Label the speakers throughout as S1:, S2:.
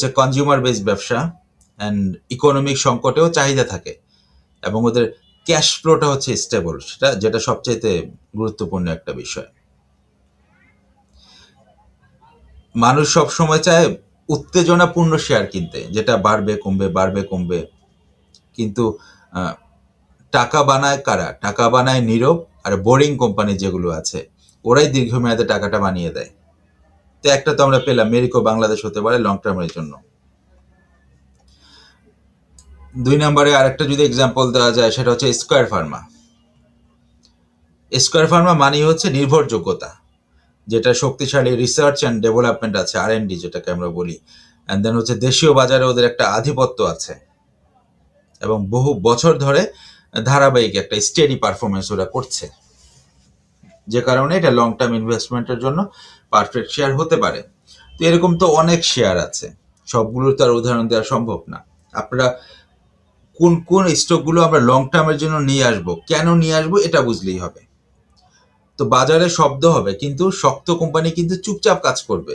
S1: হচ্ছে consumer base ব্যবসা and economic সংকটেও চাহিদা থাকে এবং ওদের ক্যাশ ফ্লোটা হচ্ছে স্টেবল, যেটা সবচাইতে গুরুত্বপূর্ণ একটা বিষয়। মানুষ সব সময় চায় উত্তেজনাপূর্ণ শেয়ার কিনতে, যেটা বাড়বে কমবে বাড়বে কমবে, কিন্তু টাকা বানায় কারা? টাকা বানায় নীরব আর বোরিং কোম্পানি যেগুলো আছে, ওরাই দীর্ঘমেয়াদে টাকাটা বানিয়ে দেয়। তো একটা তো আমরা পেলাম, মেরিকো বাংলাদেশ হতে পারে লং টার্মের জন্য। 2 নম্বরে আরেকটা যদি এক্সাম্পল দেওয়া যায়, সেটা হচ্ছে স্কয়ার ফার্মা। স্কয়ার ফার্মা মানে হচ্ছে নির্ভরযোগ্যতা, যেটা শক্তিশালী রিসার্চ অ্যান্ড ডেভেলপমেন্ট আছে, R&D যেটাকে আমরা বলি, অ্যান্ড দেন হচ্ছে দেশীয় বাজারে ওদের একটা আধিপত্য আছে এবং বহু বছর ধরে ধারাবাহিক একটা স্টেডি পারফরমেন্স ওরা করছে, যে কারণে এটা লং টার্ম ইনভেস্টমেন্টের জন্য পারফেক্ট শেয়ার হতে পারে। তো এরকম তো অনেক শেয়ার আছে, সবগুলোর তো আর উদাহরণ দেওয়া সম্ভব না। আপনারা কোন কোন স্টকগুলো আমরা লং টার্মের জন্য নিয়ে আসবো, কেন নিয়ে আসবো, এটা বুঝলেই হবে। তো বাজারে শব্দ হবে, কিন্তু শক্ত কোম্পানি কিন্তু চুপচাপ কাজ করবে।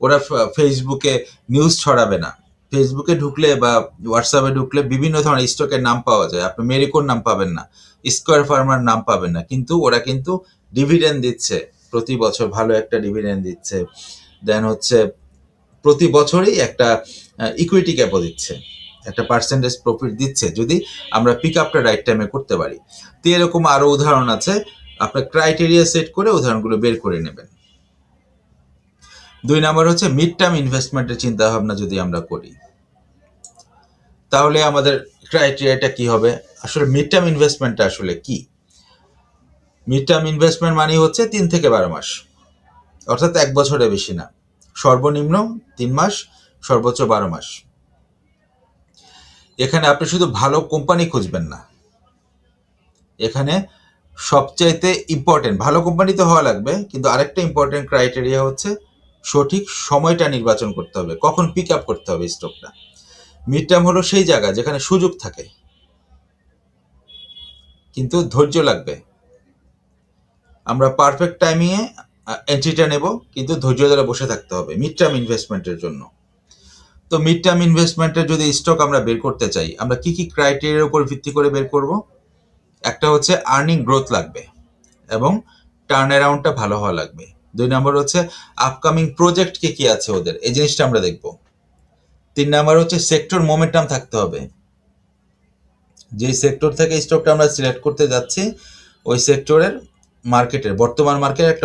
S1: ওরা ফেসবুকে নিউজ ছড়াবে না। ফেসবুকে ঢুকলে বা হোয়াটসঅ্যাপে ঢুকলে বিভিন্ন ধরনের স্টকের নাম পাওয়া যায়, আপনি মেরিকোর নাম পাবেন না, স্কয়ার ফার্মার নাম পাবেন না, কিন্তু ওরা কিন্তু ডিভিডেন্ড দিচ্ছে, প্রতি বছর ভালো একটা ডিভিডেন্ড দিচ্ছে। দেন হচ্ছে প্রতি বছরই একটা ইকুইটি ক্যাপও দিচ্ছে, একটা পার্সেন্টেজ প্রফিট দিচ্ছে, যদি আমরা পিক আপটা রাইট টাইমে করতে পারি। তো এরকম আরও উদাহরণ আছে, আপনার ক্রাইটেরিয়া সেট করে উদাহরণগুলো বের করে নেবেন। 2 নম্বর হচ্ছে মিড টার্ম ইনভেস্টমেন্টের চিন্তা ভাবনা যদি আমরা করি, তাহলে আমাদের ক্রাইটেরিয়াটা কি হবে? আসলে মিড টার্ম ইনভেস্টমেন্টটা আসলে কি? মিড টার্ম ইনভেস্টমেন্ট মানে হচ্ছে 3 থেকে 12 মাস, অর্থাৎ 1 বছরের বেশি না, সর্বনিম্ন 3 মাস, সর্বোচ্চ 12 মাস। এখানে আপনি শুধু ভালো কোম্পানি খুঁজবেন না, এখানে সবচাইতে ইম্পর্টেন্ট, ভালো কোম্পানি তো হওয়া লাগবে, কিন্তু আরেকটা ইম্পর্টেন্ট ক্রাইটেরিয়া হচ্ছে সঠিক সময়টা নির্বাচন করতে হবে, কখন পিক আপ করতে হবে স্টকটা। মিড টার্ম হলো সেই জায়গা যেখানে সুযোগ থাকে, কিন্তু ধৈর্য লাগবে। আমরা পারফেক্ট টাইমিংয়ে এন্ট্রিটা নেব, কিন্তু ধৈর্য ধরে বসে থাকতে হবে মিড টার্ম ইনভেস্টমেন্টের জন্য। তো মিড টার্ম ইনভেস্টমেন্টের যদি স্টক আমরা বের করতে চাই, আমরা কি কি ক্রাইটেরিয়ার উপর ভিত্তি করে বের করব? একটা হচ্ছে আর্নিং গ্রোথ লাগবে এবং টার্ন অ্যারাউন্ডটা ভালো হওয়া লাগবে। 2 নম্বর হচ্ছে আপকামিং প্রজেক্ট কি কি আছে ওদের, এই জিনিসটা আমরা দেখব। 3 নম্বর হচ্ছে সেক্টর মোমেন্টাম থাকতে হবে, যেই সেক্টর থেকে স্টকটা আমরা সিলেক্ট করতে যাচ্ছি ওই সেক্টরের মার্কেটের বর্তমান মার্কেটের একটা